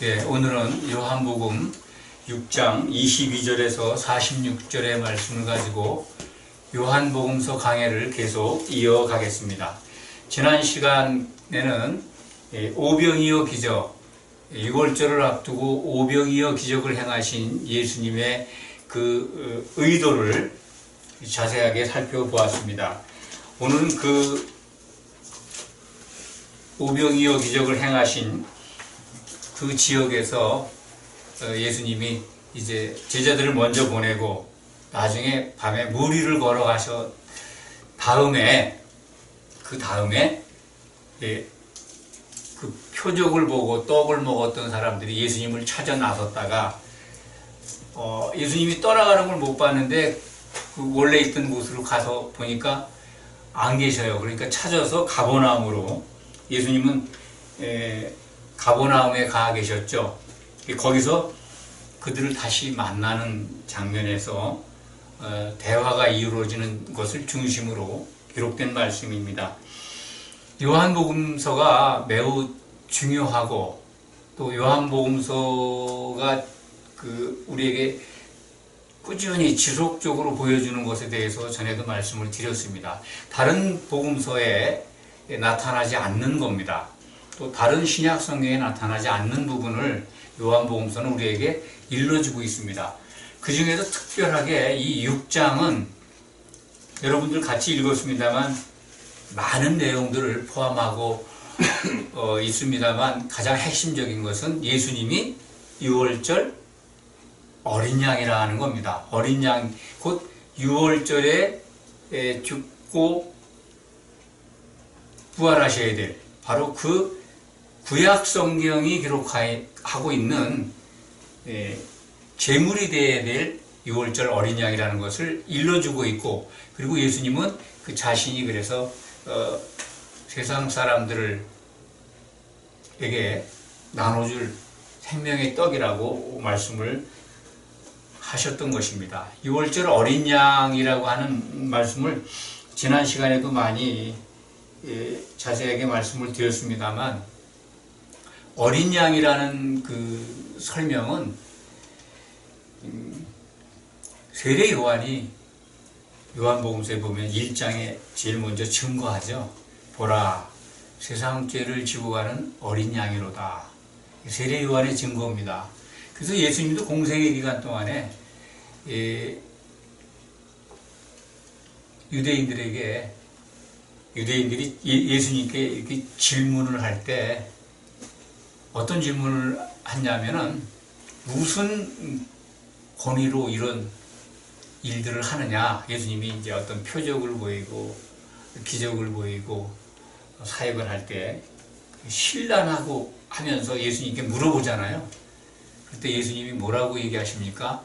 오늘은 요한복음 6장 22절에서 46절의 말씀을 가지고 요한복음서 강해를 계속 이어가겠습니다. 지난 시간에는 오병이어 기적, 6월절을 앞두고 오병이어 기적을 행하신 예수님의 그 의도를 자세하게 살펴보았습니다. 오늘은 그 오병이어 기적을 행하신 그 지역에서 예수님이 이제 제자들을 먼저 보내고 나중에 밤에 무리를 걸어가셔 다음에 그 표적을 보고 떡을 먹었던 사람들이 예수님을 찾아 나섰다가 예수님이 떠나가는 걸 못 봤는데 그 원래 있던 곳으로 가서 보니까 안 계셔요. 그러니까 찾아서 가버나움으로, 예수님은 가버나움에 가 계셨죠. 거기서 그들을 다시 만나는 장면에서 대화가 이루어지는 것을 중심으로 기록된 말씀입니다. 요한복음서가 매우 중요하고 또 요한복음서가 우리에게 꾸준히 지속적으로 보여주는 것에 대해서 전에도 말씀을 드렸습니다. 다른 복음서에 나타나지 않는 겁니다. 또 다른 신약 성경에 나타나지 않는 부분을 요한복음서는 우리에게 일러주고 있습니다. 그 중에서 특별하게 이 6장은 여러분들 같이 읽었습니다만 많은 내용들을 포함하고 있습니다만 가장 핵심적인 것은 예수님이 6월절 어린 양이라 하는 겁니다. 어린 양, 곧 6월절에 죽고 부활하셔야 될 바로 그 구약 성경이 기록하고 있는 제물이 되어야 될 6월절 어린 양이라는 것을 일러주고 있고, 그리고 예수님은 그 자신이 그래서 세상 사람들에게 나눠줄 생명의 떡이라고 말씀을 하셨던 것입니다. 6월절 어린 양이라고 하는 말씀을 지난 시간에도 많이 자세하게 말씀을 드렸습니다만, 어린 양이라는 그 설명은 세례 요한이 요한복음서에 보면 1장에 제일 먼저 증거하죠. 보라, 세상 죄를 지고 가는 어린 양이로다. 세례 요한의 증거입니다. 그래서 예수님도 공생의 기간 동안에 유대인들이 예수님께 이렇게 질문을 할 때 어떤 질문을 했냐면은 무슨 권위로 이런 일들을 하느냐. 예수님이 이제 어떤 표적을 보이고 기적을 보이고 사역을 할 때 신란하고 하면서 예수님께 물어보잖아요. 그때 예수님이 뭐라고 얘기하십니까?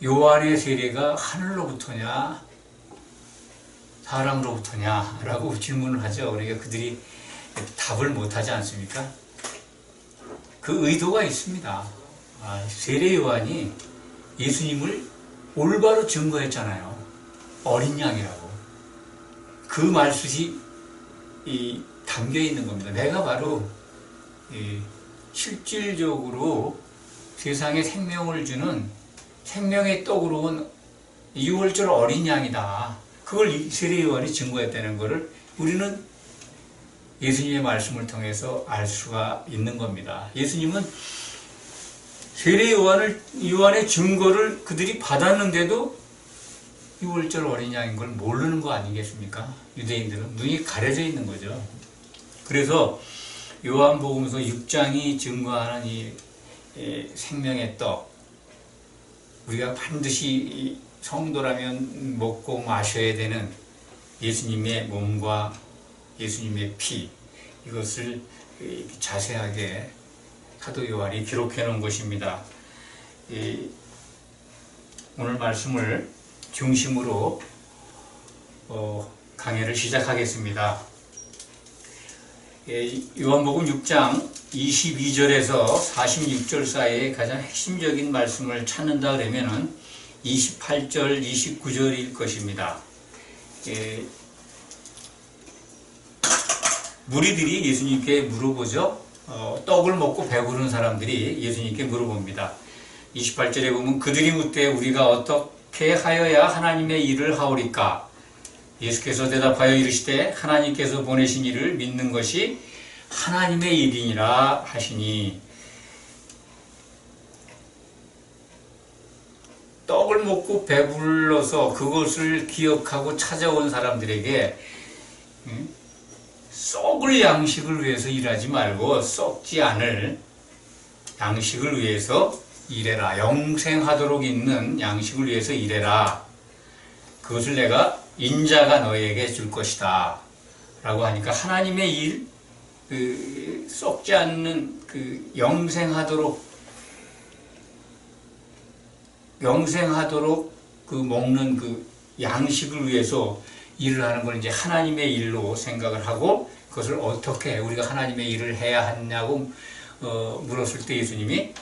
요한의 세례가 하늘로부터냐 사람으로부터냐 라고 질문을 하죠. 그러니까 그들이 답을 못하지 않습니까? 그 의도가 있습니다. 세례 요한이 예수님을 올바로 증거했잖아요. 어린 양이라고. 그 말씀이 담겨 있는 겁니다. 내가 바로 실질적으로 세상에 생명을 주는 생명의 떡으로 온 6월절 어린 양이다. 그걸 세례 요한이 증거했다는 것을 우리는 예수님의 말씀을 통해서 알 수가 있는 겁니다. 예수님은 세례 요한의 증거를 그들이 받았는데도 6월절 어린 양인 걸 모르는 거 아니겠습니까? 유대인들은 눈이 가려져 있는 거죠. 그래서 요한복음서 6장이 증거하는 이 생명의 떡, 우리가 반드시 성도라면 먹고 마셔야 되는 예수님의 몸과 예수님의 피, 이것을 자세하게 사도 요한이 기록해 놓은 것입니다. 오늘 말씀을 중심으로 강해를 시작하겠습니다. 요한복음 6장 22절에서 46절 사이에 가장 핵심적인 말씀을 찾는다 그러면은 28절, 29절일 것입니다. 무리들이 예수님께 물어보죠. 떡을 먹고 배부른 사람들이 예수님께 물어봅니다. 28절에 보면 그들이 묻되 우리가 어떻게 하여야 하나님의 일을 하오리까? 예수께서 대답하여 이르시되 하나님께서 보내신 일을 믿는 것이 하나님의 일이니라 하시니, 떡을 먹고 배불러서 그것을 기억하고 찾아온 사람들에게 썩을 양식을 위해서 일하지 말고 썩지 않을 양식을 위해서 일해라. 영생하도록 있는 양식을 위해서 일해라. 그것을 내가 인자가 너에게 줄 것이다 라고 하니까, 하나님의 일, 썩지 않는 영생하도록 먹는 그 양식을 위해서 일을 하는 걸 이제 하나님의 일로 생각을 하고, 그것을 어떻게 우리가 하나님의 일을 해야 하냐고 물었을 때 예수님이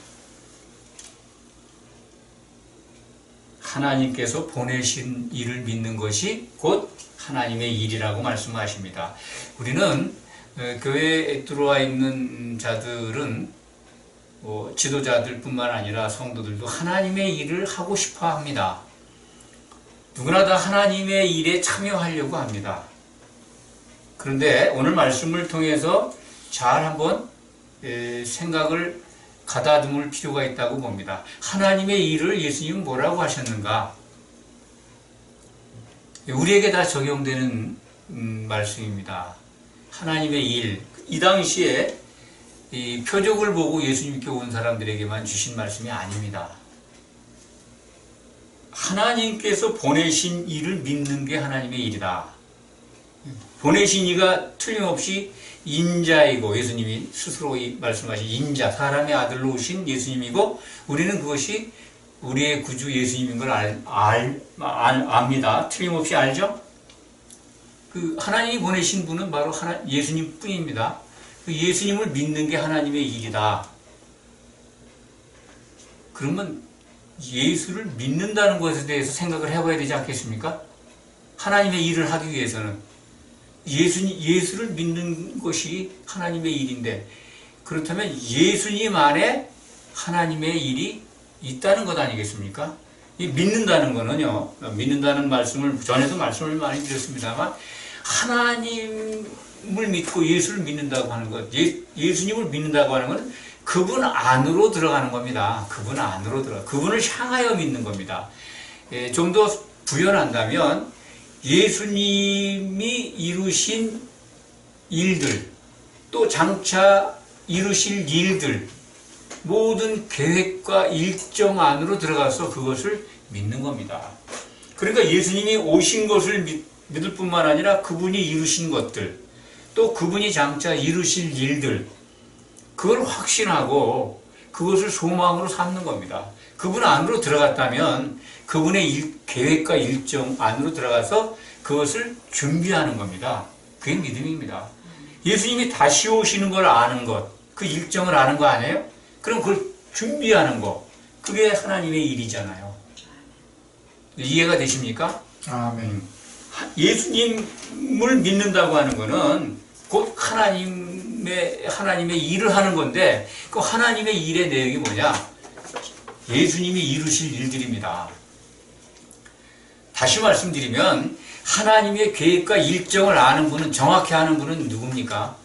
하나님께서 보내신 일을 믿는 것이 곧 하나님의 일이라고 말씀하십니다. 우리는 교회에 들어와 있는 자들은 지도자들 뿐만 아니라 성도들도 하나님의 일을 하고 싶어 합니다. 누구나 다 하나님의 일에 참여하려고 합니다. 그런데 오늘 말씀을 통해서 잘 한번 생각을 가다듬을 필요가 있다고 봅니다. 하나님의 일을 예수님은 뭐라고 하셨는가? 우리에게 다 적용되는 말씀입니다. 하나님의 일, 이 당시에 이 표적을 보고 예수님께 온 사람들에게만 주신 말씀이 아닙니다. 하나님께서 보내신 일을 믿는 게 하나님의 일이다. 보내신 이가 틀림없이 인자이고, 예수님이 스스로 말씀하신 인자, 사람의 아들로 오신 예수님이고, 우리는 그것이 우리의 구주 예수님인 걸 압니다. 틀림없이 알죠? 하나님이 보내신 분은 바로 예수님 뿐입니다. 예수님을 믿는 게 하나님의 일이다. 그러면 예수를 믿는다는 것에 대해서 생각을 해봐야 되지 않겠습니까? 하나님의 일을 하기 위해서는 예수를 믿는 것이 하나님의 일인데, 그렇다면 예수님 안에 하나님의 일이 있다는 것 아니겠습니까? 이 믿는다는 거는요, 믿는다는 말씀을 전에도 말씀을 많이 드렸습니다만, 하나님을 믿고 예수를 믿는다고 하는 것, 예수님을 믿는다고 하는 것은 그분 안으로 들어가는 겁니다. 그분 안으로 그분을 향하여 믿는 겁니다. 좀 더 부연한다면 예수님이 이루신 일들, 또 장차 이루실 일들, 모든 계획과 일정 안으로 들어가서 그것을 믿는 겁니다. 그러니까 예수님이 오신 것을 믿을 뿐만 아니라 그분이 이루신 것들, 또 그분이 장차 이루실 일들, 그걸 확신하고 그것을 소망으로 삼는 겁니다. 그분 안으로 들어갔다면 그분의 계획과 일정 안으로 들어가서 그것을 준비하는 겁니다. 그게 믿음입니다. 예수님이 다시 오시는 걸 아는 것, 그 일정을 아는 거 아니에요? 그럼 그걸 준비하는 거, 그게 하나님의 일이잖아요. 이해가 되십니까? 아멘. 예수님을 믿는다고 하는 것은 곧 하나님의 일을 하는 건데, 그 하나님의 일의 내용이 뭐냐? 예수님이 이루실 일들입니다. 다시 말씀드리면 하나님의 계획과 일정을 아는 분은, 정확히 아는 분은 누굽니까?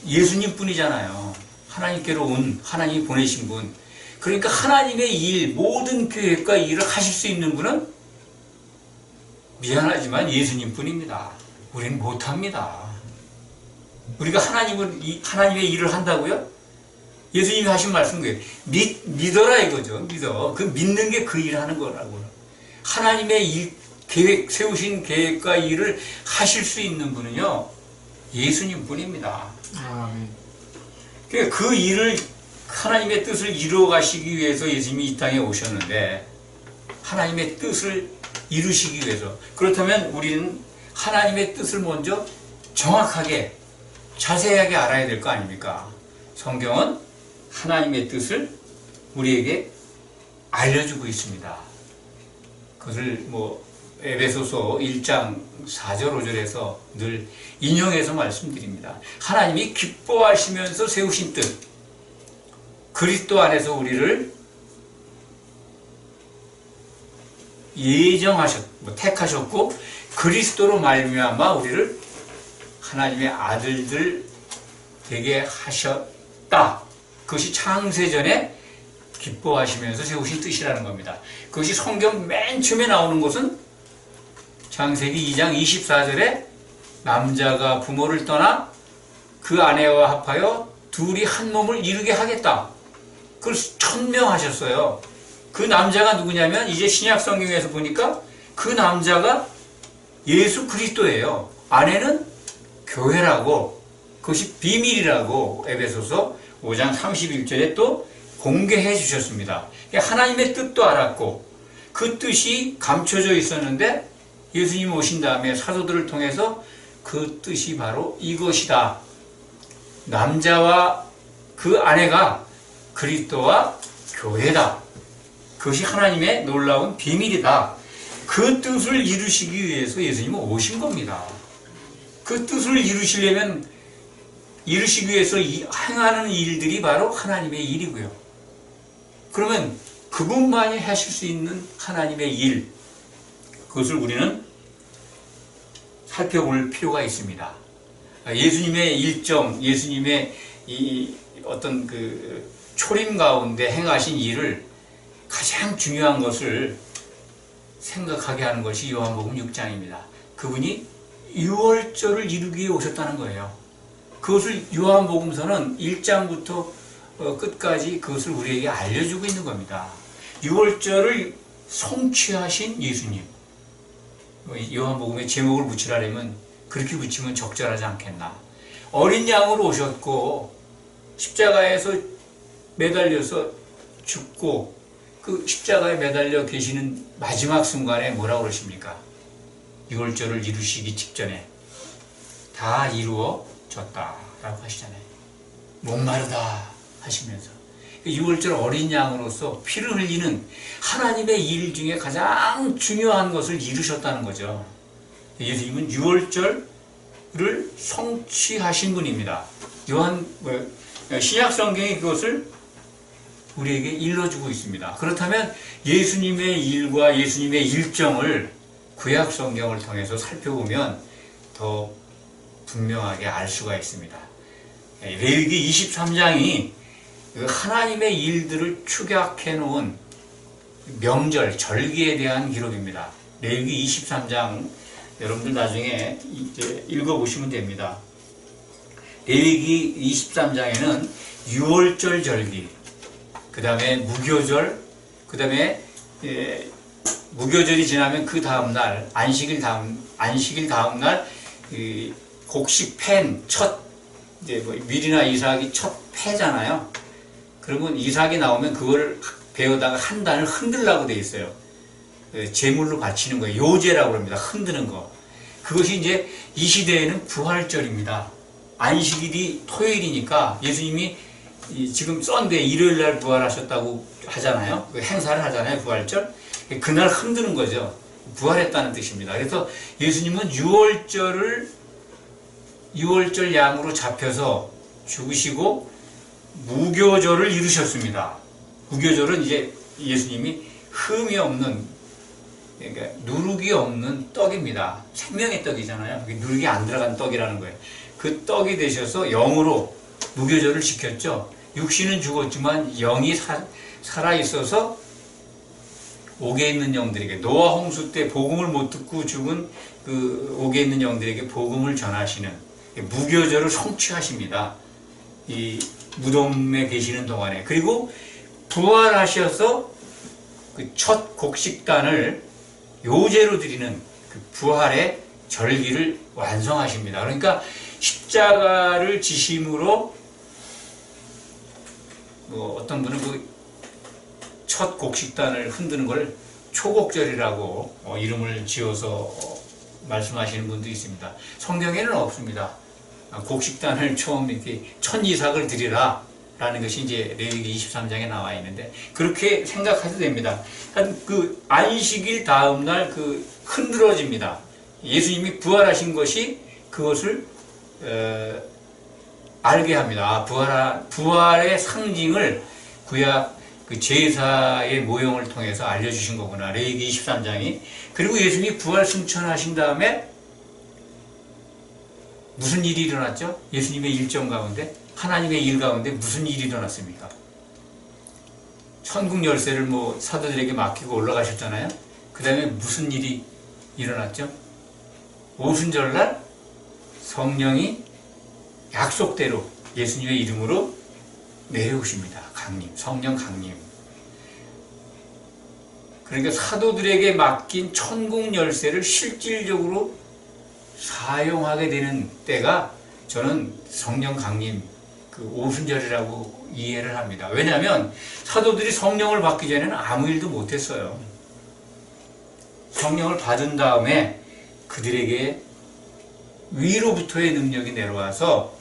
예수님 뿐이잖아요. 하나님께로 온, 하나님이 보내신 분. 그러니까 하나님의 일, 모든 계획과 일을 하실 수 있는 분은 미안하지만 예수님 뿐입니다. 우리는 못합니다. 우리가 하나님의 일을 한다고요? 예수님이 하신 말씀 그예요. 믿어라 이거죠. 믿어. 그 믿는 게 그 일을 하는 거라고. 하나님의 세우신 계획과 일을 하실 수 있는 분은요, 예수님 뿐입니다. 아멘. 그러니까 그 일을, 하나님의 뜻을 이루어 가시기 위해서 예수님이 이 땅에 오셨는데, 하나님의 뜻을 이루시기 위해서, 그렇다면 우리는 하나님의 뜻을 먼저 정확하게, 자세하게 알아야 될 거 아닙니까? 성경은 하나님의 뜻을 우리에게 알려주고 있습니다. 그것을 에베소서 1장 4절 5절에서 늘 인용해서 말씀드립니다. 하나님이 기뻐하시면서 세우신 뜻, 그리스도 안에서 우리를 택하셨고 그리스도로 말미암아 우리를 하나님의 아들들 되게 하셨다. 그것이 창세전에 기뻐하시면서 세우신 뜻이라는 겁니다. 그것이 성경 맨 처음에 나오는 것은 창세기 2장 24절에 남자가 부모를 떠나 그 아내와 합하여 둘이 한 몸을 이루게 하겠다. 그걸 천명하셨어요. 그 남자가 누구냐면 이제 신약 성경에서 보니까 그 남자가 예수 그리스도예요. 아내는 교회라고, 그것이 비밀이라고 에베소서 5장 31절에 또 공개해 주셨습니다. 하나님의 뜻도 알았고 그 뜻이 감춰져 있었는데 예수님 오신 다음에 사도들을 통해서 그 뜻이 바로 이것이다. 남자와 그 아내가 그리스도와 교회다. 그것이 하나님의 놀라운 비밀이다. 그 뜻을 이루시기 위해서 예수님은 오신 겁니다. 그 뜻을 이루시기 위해서 행하는 일들이 바로 하나님의 일이고요. 그러면 그분만이 하실 수 있는 하나님의 일, 그것을 우리는 살펴볼 필요가 있습니다. 예수님의 일정, 예수님의 이 어떤 그 초림 가운데 행하신 일을 가장 중요한 것을 생각하게 하는 것이 요한복음 6장입니다. 그분이 유월절을 이루기 위해 오셨다는 거예요. 그것을 요한복음서는 1장부터 끝까지 그것을 우리에게 알려주고 있는 겁니다. 유월절을 성취하신 예수님. 요한복음의 제목을 붙이라면 그렇게 붙이면 적절하지 않겠나. 어린 양으로 오셨고 십자가에서 매달려서 죽고 그 십자가에 매달려 계시는 마지막 순간에 뭐라고 그러십니까? 유월절을 이루시기 직전에 다 이루어졌다라고 하시잖아요. 목마르다 하시면서 유월절 어린 양으로서 피를 흘리는 하나님의 일 중에 가장 중요한 것을 이루셨다는 거죠. 예수님은 유월절을 성취하신 분입니다. 신약 성경이 그것을 우리에게 일러주고 있습니다. 그렇다면 예수님의 일과 예수님의 일정을 구약 성경을 통해서 살펴보면 더 분명하게 알 수가 있습니다. 레위기 23장이 하나님의 일들을 축약해 놓은 명절, 절기에 대한 기록입니다. 레위기 23장 여러분들 나중에 이제 읽어보시면 됩니다. 레위기 23장에는 유월절 절기, 그 다음에 무교절, 그 다음에 무교절이 지나면 그 다음날 안식일 다음날 곡식 팬 첫 이제 뭐 밀이나 이삭이 첫 패잖아요. 그러면 이삭이 나오면 그거를 베어다가 한 단을 흔들라고 돼 있어요. 제물로 바치는 거예요. 요제라고 합니다. 흔드는 거. 그것이 이제 이 시대에는 부활절입니다. 안식일이 토요일이니까 예수님이 지금 썬데 일요일 날 부활하셨다고 하잖아요. 행사를 하잖아요. 부활절. 그날 흔드는 거죠. 부활했다는 뜻입니다. 그래서 예수님은 유월절 양으로 잡혀서 죽으시고 무교절을 이루셨습니다. 무교절은 이제 예수님이 흠이 없는, 그러니까 누룩이 없는 떡입니다. 생명의 떡이잖아요. 누룩이 안 들어간 떡이라는 거예요. 그 떡이 되셔서 영으로 무교절을 지켰죠. 육신은 죽었지만 영이 살아있어서 옥에 있는 영들에게, 노아 홍수 때 복음을 못 듣고 죽은 그 옥에 있는 영들에게 복음을 전하시는 무교절을 성취하십니다. 이 무덤에 계시는 동안에. 그리고 부활하셔서 그 첫 곡식단을 요제로 드리는 그 부활의 절기를 완성하십니다. 그러니까 십자가를 지심으로 어떤 분은 그 첫 곡식단을 흔드는 걸 초곡절이라고 이름을 지어서 말씀하시는 분도 있습니다. 성경에는 없습니다. 곡식단을 처음 이렇게 첫 이삭을 드리라 라는 것이 이제 레위기 23장에 나와 있는데, 그렇게 생각하셔도 됩니다. 그 안식일 다음 날 그 흔들어집니다. 예수님이 부활하신 것이 그것을 알게 합니다. 부활의 상징을 구약 그 제사의 모형을 통해서 알려주신 거구나. 레위기 23장이. 그리고 예수님이 부활 승천하신 다음에 무슨 일이 일어났죠? 예수님의 일정 가운데, 하나님의 일 가운데 무슨 일이 일어났습니까? 천국 열쇠를 뭐 사도들에게 맡기고 올라가셨잖아요. 그 다음에 무슨 일이 일어났죠? 오순절날 성령이 약속대로 예수님의 이름으로 내려오십니다. 강림, 성령 강림. 그러니까 사도들에게 맡긴 천국 열쇠를 실질적으로 사용하게 되는 때가 저는 성령 강림, 그 오순절이라고 이해를 합니다. 왜냐하면 사도들이 성령을 받기 전에는 아무 일도 못했어요. 성령을 받은 다음에 그들에게 위로부터의 능력이 내려와서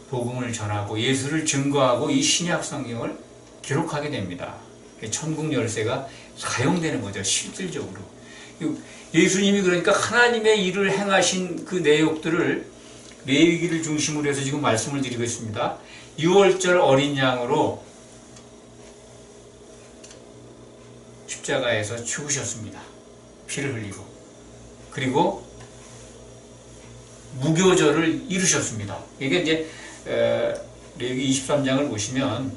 복음을 전하고 예수를 증거하고 이 신약 성경을 기록하게 됩니다. 천국 열쇠가 사용되는 거죠. 실질적으로. 예수님이 그러니까 하나님의 일을 행하신 그 내용들을 레위기를 중심으로 해서 지금 말씀을 드리고 있습니다. 6월절 어린 양으로 십자가에서 죽으셨습니다. 피를 흘리고. 그리고 무교절을 이루셨습니다. 이게 이제 레위기 23장을 보시면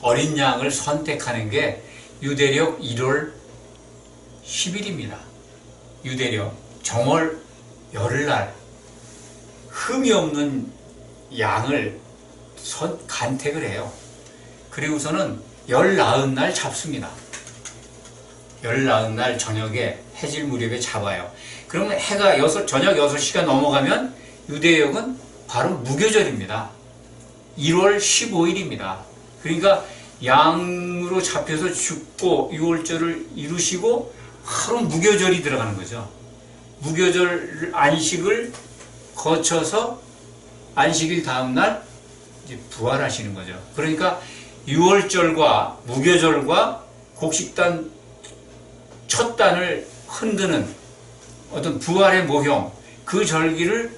어린 양을 선택하는 게 유대력 1월 10일입니다. 유대력 정월 열흘날 흠이 없는 양을 간택을 해요. 그리고서는 열 나흔 날 잡습니다. 열 나흔 날 저녁에 해질 무렵에 잡아요. 그러면 해가 저녁 6시가 넘어가면 유대역은 바로 무교절입니다. 1월 15일입니다. 그러니까 양으로 잡혀서 죽고 6월절을 이루시고 하루 무교절이 들어가는 거죠. 무교절 안식을 거쳐서 안식일 다음날 이제 부활하시는 거죠. 그러니까 6월절과 무교절과 곡식단 첫 단을 흔드는 어떤 부활의 모형, 그 절기를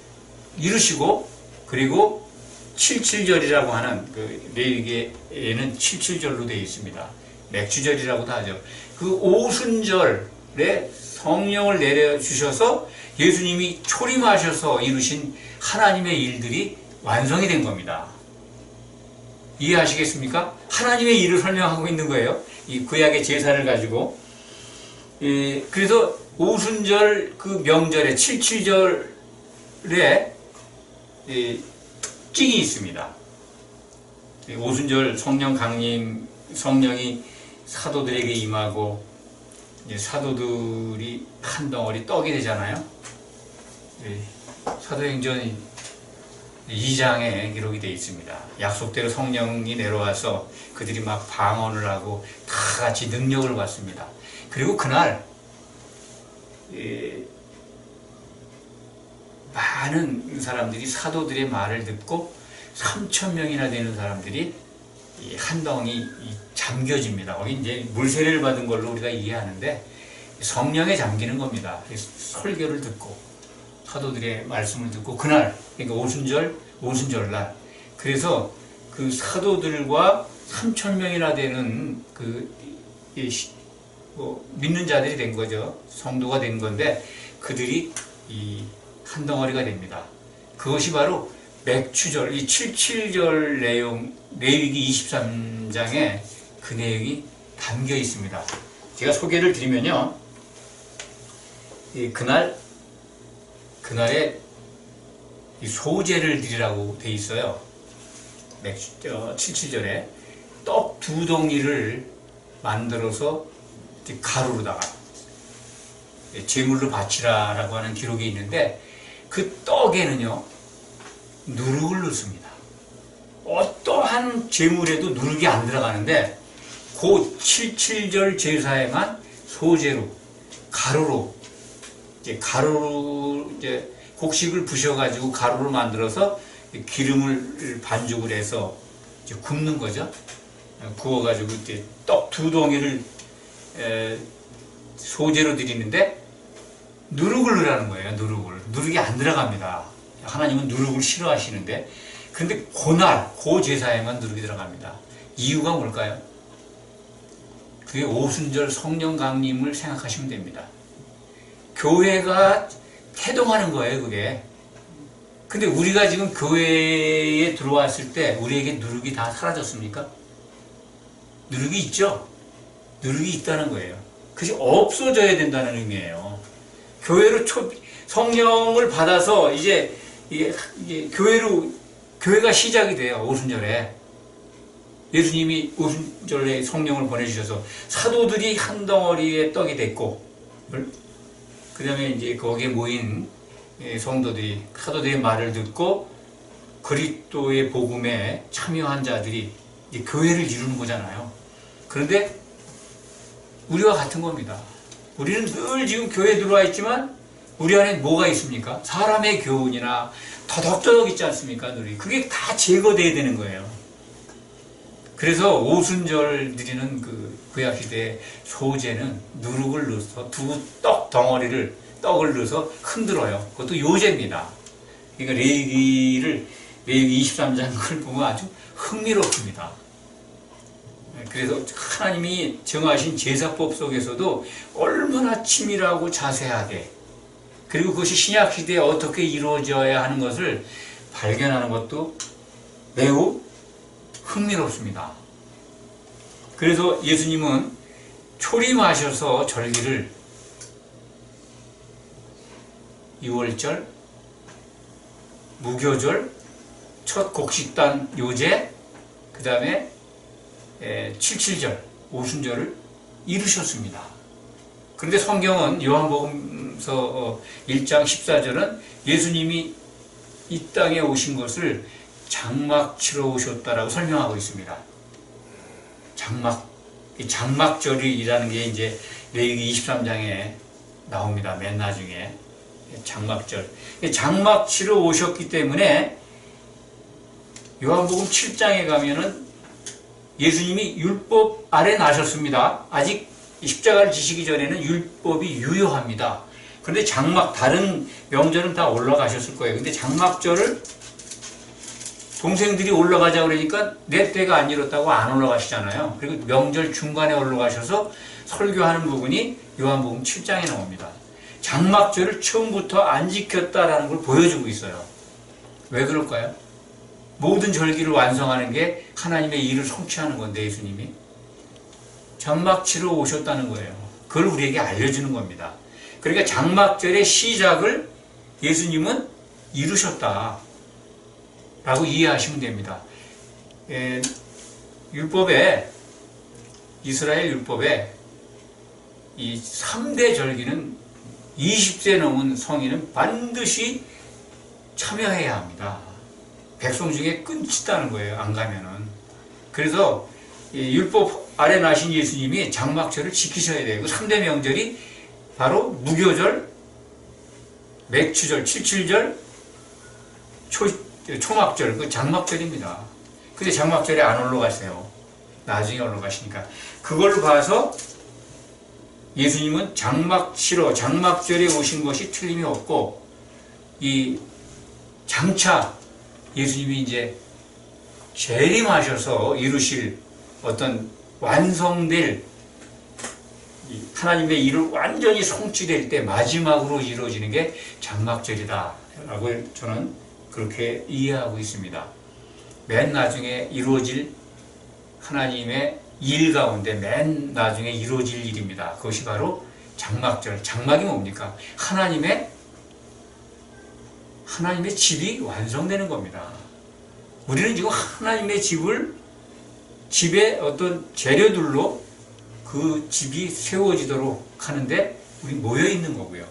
이루시고, 그리고 77절이라고 하는 그 레위기에는 77절로 되어 있습니다. 맥주절이라고도 하죠. 그 오순절에 성령을 내려주셔서 예수님이 초림하셔서 이루신 하나님의 일들이 완성이 된 겁니다. 이해하시겠습니까? 하나님의 일을 설명하고 있는 거예요. 이 구약의 제사를 가지고. 그래서 오순절 그 명절에 77절에 특징이 있습니다. 오순절 성령 강림, 성령이 사도들에게 임하고 이제 사도들이 한 덩어리 떡이 되잖아요. 사도행전 2장에 기록이 되어 있습니다. 약속대로 성령이 내려와서 그들이 막 방언을 하고 다 같이 능력을 받습니다. 그리고 그날 많은 사람들이 사도들의 말을 듣고 3,000명이나 되는 사람들이 한 덩이 잠겨집니다. 거기 이제 물세례를 받은 걸로 우리가 이해하는데 성령에 잠기는 겁니다. 설교를 듣고 사도들의 말씀을 듣고 그날, 그러니까 오순절날, 그래서 그 사도들과 3,000명이나 되는 믿는 자들이 된 거죠. 성도가 된 건데 그들이 한 덩어리가 됩니다. 그것이 바로 맥추절, 이 77절 내용, 레위기 23장에 그 내용이 담겨 있습니다. 제가 소개를 드리면요. 그날에 소제를 드리라고 돼 있어요. 77절에 떡 2덩이를 만들어서 가루로다가 제물로 바치라라고 하는 기록이 있는데 그 떡에는요 누룩을 넣습니다. 어떠한 제물에도 누룩이 안 들어가는데 그 77절 제사에만 소제로 가루로 이제 곡식을 부셔가지고 가루로 만들어서 기름을 반죽을 해서 이제 굽는 거죠. 구워가지고 이제 떡 2덩이를 소재로 드리는데 누룩을 넣으라는 거예요. 누룩이 안 들어갑니다. 하나님은 누룩을 싫어하시는데, 근데 그날 그 제사에만 누룩이 들어갑니다. 이유가 뭘까요? 그게 오순절 성령 강림을 생각하시면 됩니다. 교회가 태동하는 거예요, 그게. 근데 우리가 지금 교회에 들어왔을 때 우리에게 누룩이 다 사라졌습니까? 누룩이 있죠? 누룩이 있다는 거예요. 그것이 없어져야 된다는 의미예요. 교회로 성령을 받아서 이제 교회가 시작이 돼요. 오순절에. 예수님이 오순절에 성령을 보내주셔서 사도들이 한 덩어리의 떡이 됐고, 그 다음에 이제 거기에 모인 성도들이, 사도들의 말을 듣고 그리스도의 복음에 참여한 자들이 이제 교회를 이루는 거잖아요. 그런데 우리와 같은 겁니다. 우리는 늘 지금 교회에 들어와 있지만 우리 안에 뭐가 있습니까? 사람의 교훈이나 더덕더덕 있지 않습니까? 늘 그게 다 제거돼야 되는 거예요. 그래서 오순절 드리는 그 구약시대의 소제는 누룩을 넣어서 떡을 넣어서 흔들어요. 그것도 요제입니다. 그러니까 레위기 23장을 보면 아주 흥미롭습니다. 그래서 하나님이 정하신 제사법 속에서도 얼마나 치밀하고 자세하게, 그리고 그것이 신약시대에 어떻게 이루어져야 하는 것을 발견하는 것도 매우 흥미롭습니다. 그래서 예수님은 초림하셔서 절기를 6월절, 무교절, 첫 곡식단 요제, 그 다음에 77절, 오순절을 이루셨습니다. 그런데 성경은 요한복음서 1장 14절은 예수님이 이 땅에 오신 것을 장막 치러 오셨다라고 설명하고 있습니다. 장막절이라는 게 이제 레위기 23장에 나옵니다. 맨 나중에 장막절. 장막 치러 오셨기 때문에 요한복음 7장에 가면은 예수님이 율법 아래 나셨습니다. 아직 십자가를 지시기 전에는 율법이 유효합니다. 그런데 다른 명절은 다 올라가셨을 거예요. 근데 장막절을 동생들이 올라가자 그러니까 내 때가 안 이뤘다고 안 올라가시잖아요. 그리고 명절 중간에 올라가셔서 설교하는 부분이 요한복음 7장에 나옵니다. 장막절을 처음부터 안 지켰다라는 걸 보여주고 있어요. 왜 그럴까요? 모든 절기를 완성하는 게 하나님의 일을 성취하는 건데, 예수님이 장막치러 오셨다는 거예요. 그걸 우리에게 알려주는 겁니다. 그러니까 장막절의 시작을 예수님은 이루셨다 라고 이해하시면 됩니다. 이스라엘 율법에 이 3대 절기는 20세 넘은 성인은 반드시 참여해야 합니다. 백성 중에 끊치다는 거예요, 안 가면은. 그래서 율법 아래 나신 예수님이 장막절을 지키셔야 돼요. 그 3대 명절이 바로 무교절, 맥추절, 77절, 초막절, 그 장막절입니다. 근데 장막절에 안 올라가세요. 나중에 올라가시니까. 그걸 봐서 예수님은 장막절에 오신 것이 틀림이 없고, 이 장차 예수님이 이제 재림하셔서 이루실 어떤 완성될 하나님의 일을 완전히 성취될 때 마지막으로 이루어지는 게 장막절이다 라고 저는 그렇게 이해하고 있습니다. 맨 나중에 이루어질 하나님의 일 가운데 맨 나중에 이루어질 일입니다. 그것이 바로 장막절. 장막이 뭡니까? 하나님의 집이 완성되는 겁니다. 우리는 지금 하나님의 집의 어떤 재료들로 그 집이 세워지도록 하는데 우리 모여 있는 거고요.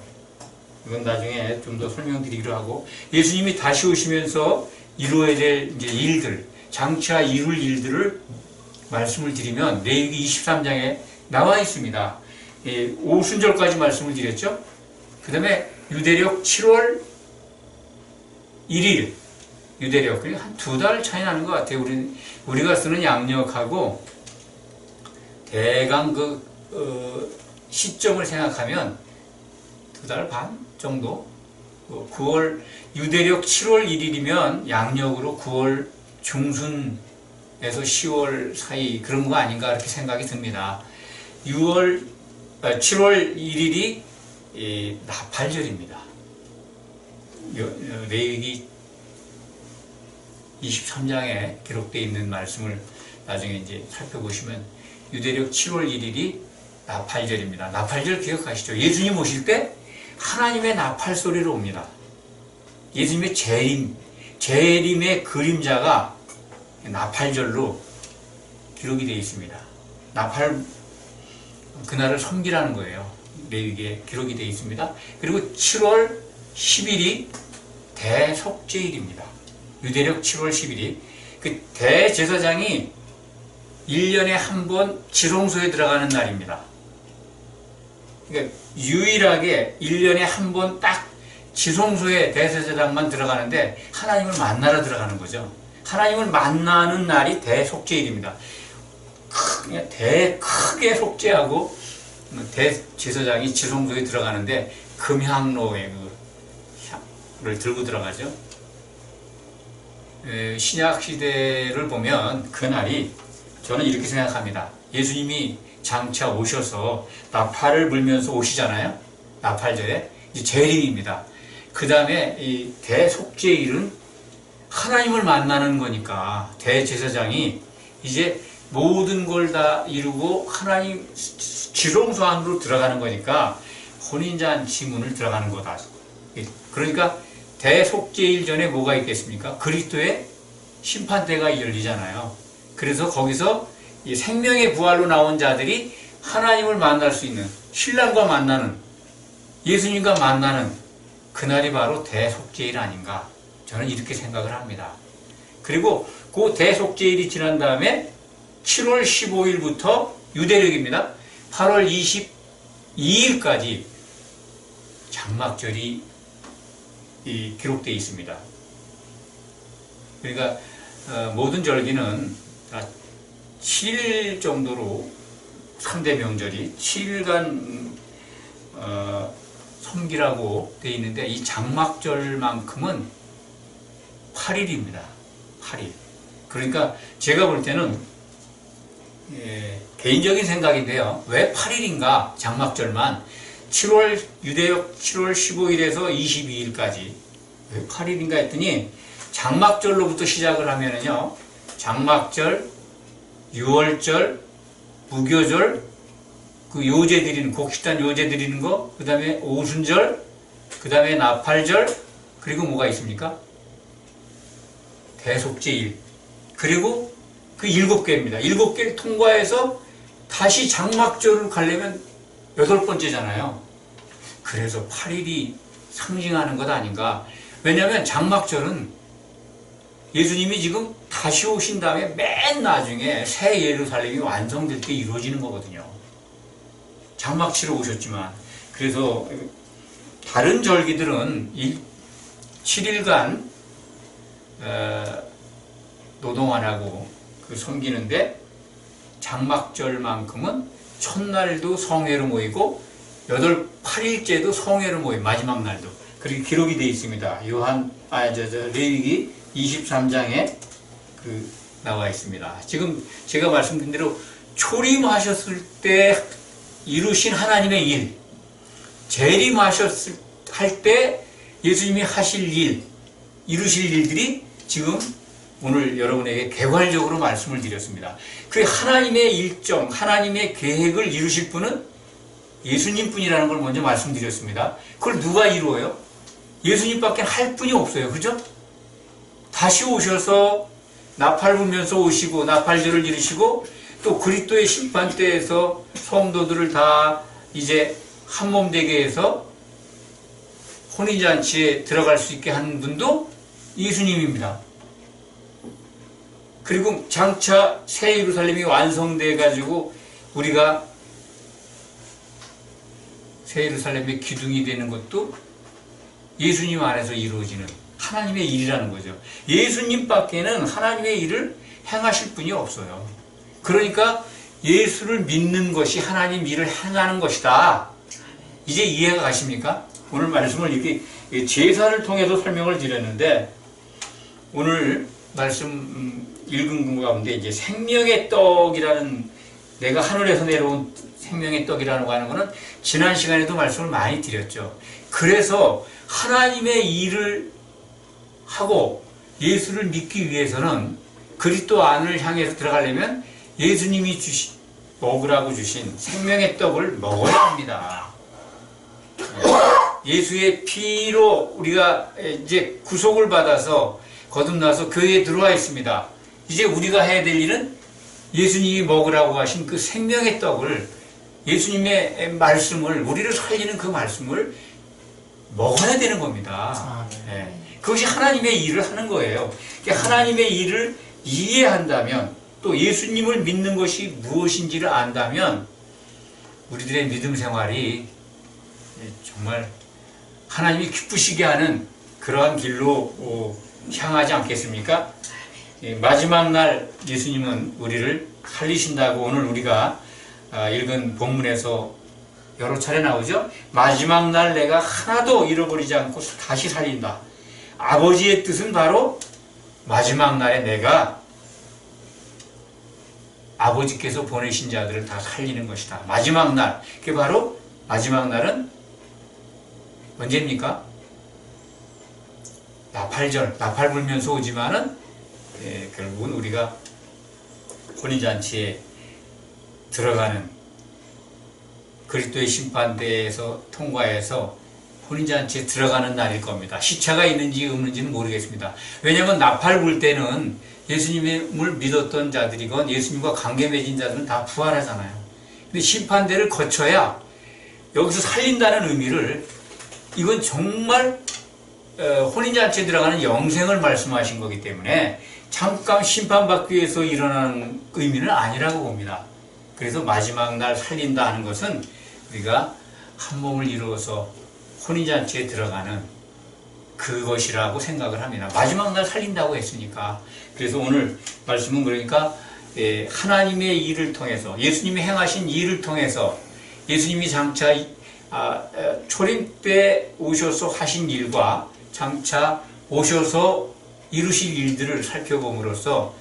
이건 나중에 좀 더 설명드리기로 하고, 예수님이 다시 오시면서 이루어야 될 이제 일들, 장차 이룰 일들을 말씀을 드리면 레위기 23장에 나와 있습니다. 오순절까지 말씀을 드렸죠. 그 다음에 유대력 7월 1일 유대력. 한 2달 차이 나는 것 같아요. 우리가 쓰는 양력하고 대강 시점을 생각하면 2달 반 정도? 9월, 유대력 7월 1일이면 양력으로 9월 중순에서 10월 사이 그런 거 아닌가 이렇게 생각이 듭니다. 7월 1일이 나팔절입니다. 레위기 23장에 기록되어 있는 말씀을 나중에 이제 살펴보시면 유대력 7월 1일이 나팔절입니다. 나팔절 기억하시죠? 예수님 오실 때 하나님의 나팔 소리로 옵니다. 예수님의 재림의 그림자가 나팔절로 기록이 되어 있습니다. 나팔, 그날을 섬기라는 거예요. 레위기에 기록이 되어 있습니다. 그리고 7월 10일이 대속죄일입니다. 유대력 7월 10일이 그 대제사장이 1년에 한 번 지성소에 들어가는 날입니다. 그러니까 유일하게 1년에 한 번 딱 지성소에 대제사장만 들어가는데 하나님을 만나러 들어가는 거죠. 하나님을 만나는 날이 대속죄일입니다. 크게 속죄하고 대제사장이 지성소에 들어가는데 금향로에 를 들고 들어가죠. 신약 시대를 보면 그날이 저는 이렇게 생각합니다. 예수님이 장차 오셔서 나팔을 불면서 오시잖아요. 나팔절에 이제 재림입니다. 그 다음에 이 대속죄일은 하나님을 만나는 거니까 대제사장이 이제 모든 걸 다 이루고 하나님 지성소 안으로 들어가는 거니까 혼인잔치 문을 들어가는 거다. 그러니까 대속죄일 전에 뭐가 있겠습니까? 그리스도의 심판대가 열리잖아요. 그래서 거기서 이 생명의 부활로 나온 자들이 하나님을 만날 수 있는, 신랑과 만나는, 예수님과 만나는 그날이 바로 대속죄일 아닌가, 저는 이렇게 생각을 합니다. 그리고 그 대속죄일이 지난 다음에 7월 15일부터 유대력입니다. 8월 22일까지 장막절이 기록되어 있습니다. 그러니까 모든 절기는 7일 정도로 3대 명절이 7일간 섬기라고 되어 있는데 이 장막절만큼은 8일입니다. 8일. 그러니까 제가 볼 때는 개인적인 생각인데요. 왜 8일인가 장막절만 유대역 7월 15일에서 22일까지 왜 8일인가 했더니 장막절로부터 시작을 하면은요. 장막절, 유월절, 무교절, 그 요제 드리는, 곡식단 요제 드리는 거, 그 다음에 오순절, 그 다음에 나팔절, 그리고 뭐가 있습니까? 대속죄일. 그리고 그 7개입니다. 7개를 통과해서 다시 장막절을 가려면 8번째잖아요. 그래서 8일이 상징하는 것 아닌가. 왜냐하면 장막절은 예수님이 지금 다시 오신 다음에 맨 나중에 새 예루살렘이 완성될 때 이루어지는 거거든요. 장막 치러 오셨지만. 그래서 다른 절기들은 7일간 노동 안 하고 섬기는데 장막절만큼은 첫날도 성회로 모이고 8일째도 성회로 모이고 마지막 날도 그렇게 기록이 되어 있습니다. 레위기 23장에 나와 있습니다. 지금 제가 말씀드린 대로 초림하셨을 때 이루신 하나님의 일, 재림하셨을 때 예수님이 하실 일, 이루실 일들이 지금 오늘 여러분에게 개괄적으로 말씀을 드렸습니다. 그 하나님의 일정, 하나님의 계획을 이루실 분은 예수님뿐이라는 걸 먼저 말씀드렸습니다. 그걸 누가 이루어요? 예수님밖에 할 분이 없어요. 그죠? 다시 오셔서 나팔 불면서 오시고 나팔절을 이루시고 또 그리스도의 심판대에서 성도들을 다 이제 한몸 되게 해서 혼인잔치에 들어갈 수 있게 하는 분도 예수님입니다. 그리고 장차 새 예루살렘이 완성돼 가지고 우리가 새 예루살렘의 기둥이 되는 것도 예수님 안에서 이루어지는 하나님의 일이라는 거죠. 예수님밖에는 하나님의 일을 행하실 분이 없어요. 그러니까 예수를 믿는 것이 하나님 일을 행하는 것이다. 이제 이해가 가십니까? 오늘 말씀을 이렇게 제사를 통해서 설명을 드렸는데, 오늘 말씀 읽은 것 가운데 이제 생명의 떡이라는, 내가 하늘에서 내려온 생명의 떡이라고 하는 것은 지난 시간에도 말씀을 많이 드렸죠. 그래서 하나님의 일을 하고 예수를 믿기 위해서는 그리스도 안을 향해서 들어가려면 예수님이 먹으라고 주신 생명의 떡을 먹어야 합니다. 예수의 피로 우리가 이제 구속을 받아서 거듭나서 교회에 들어와 있습니다. 이제 우리가 해야 될 일은 예수님이 먹으라고 하신 그 생명의 떡을, 예수님의 말씀을, 우리를 살리는 그 말씀을 먹어야 되는 겁니다. 네. 그것이 하나님의 일을 하는 거예요. 그러니까 하나님의 일을 이해한다면, 또 예수님을 믿는 것이 무엇인지를 안다면 우리들의 믿음 생활이 정말 하나님이 기쁘시게 하는 그러한 길로 향하지 않겠습니까? 마지막 날 예수님은 우리를 살리신다고 오늘 우리가 읽은 본문에서 여러 차례 나오죠. 마지막 날 내가 하나도 잃어버리지 않고 다시 살린다. 아버지의 뜻은 바로 마지막 날에 내가 아버지께서 보내신 자들을 다 살리는 것이다. 마지막 날. 그게 바로 마지막 날은 언제입니까? 나팔절, 나팔 불면서 오지만은 결국은 우리가 혼인잔치에 들어가는, 그리스도의 심판대에서 통과해서 혼인잔치에 들어가는 날일 겁니다. 시차가 있는지 없는지는 모르겠습니다. 왜냐하면 나팔 불 때는 예수님을 믿었던 자들이건 예수님과 관계 맺은 자들은 다 부활하잖아요. 근데 심판대를 거쳐야 여기서 살린다는 의미를, 이건 정말 혼인잔치에 들어가는 영생을 말씀하신 거기 때문에 잠깐 심판받기 위해서 일어나는 의미는 아니라고 봅니다. 그래서 마지막 날 살린다 하는 것은 우리가 한 몸을 이루어서 혼인잔치에 들어가는 그것이라고 생각을 합니다. 마지막 날 살린다고 했으니까. 그래서 오늘 말씀은 그러니까 하나님의 일을 통해서, 예수님이 행하신 일을 통해서, 예수님이 장차 초림 때 오셔서 하신 일과 장차 오셔서 이루실 일들을 살펴봄으로써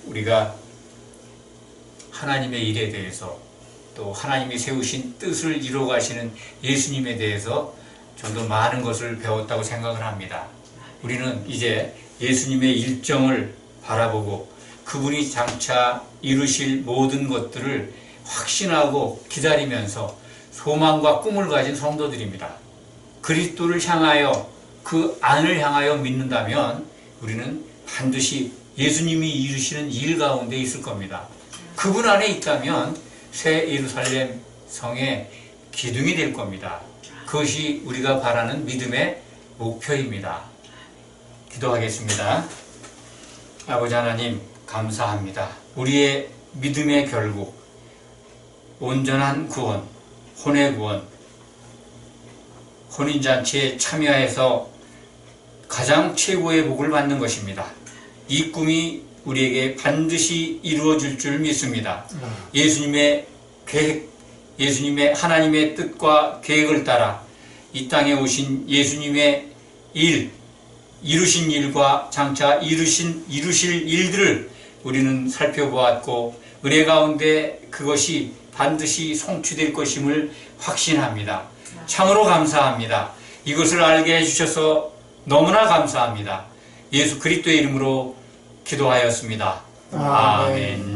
우리가 하나님의 일에 대해서, 또 하나님이 세우신 뜻을 이루어 가시는 예수님에 대해서 좀 더 많은 것을 배웠다고 생각을 합니다. 우리는 이제 예수님의 일정을 바라보고 그분이 장차 이루실 모든 것들을 확신하고 기다리면서 소망과 꿈을 가진 성도들입니다. 그리스도를 향하여, 그 안을 향하여 믿는다면 우리는 반드시 예수님이 이루시는 일 가운데 있을 겁니다. 그분 안에 있다면 새 예루살렘 성의 기둥이 될 겁니다. 그것이 우리가 바라는 믿음의 목표입니다. 기도하겠습니다. 아버지 하나님, 감사합니다. 우리의 믿음의 결국, 온전한 구원, 혼의 구원, 혼인잔치에 참여해서 가장 최고의 복을 받는 것입니다. 이 꿈이 우리에게 반드시 이루어질 줄 믿습니다. 예수님의 계획, 예수님의 하나님의 뜻과 계획을 따라 이 땅에 오신 예수님의 일, 이루신 일과 장차 이루실 일들을 우리는 살펴보았고 은혜 가운데 그것이 반드시 성취될 것임을 확신합니다. 참으로 감사합니다. 이것을 알게 해주셔서 너무나 감사합니다. 예수 그리스도의 이름으로 기도하였습니다. 아멘.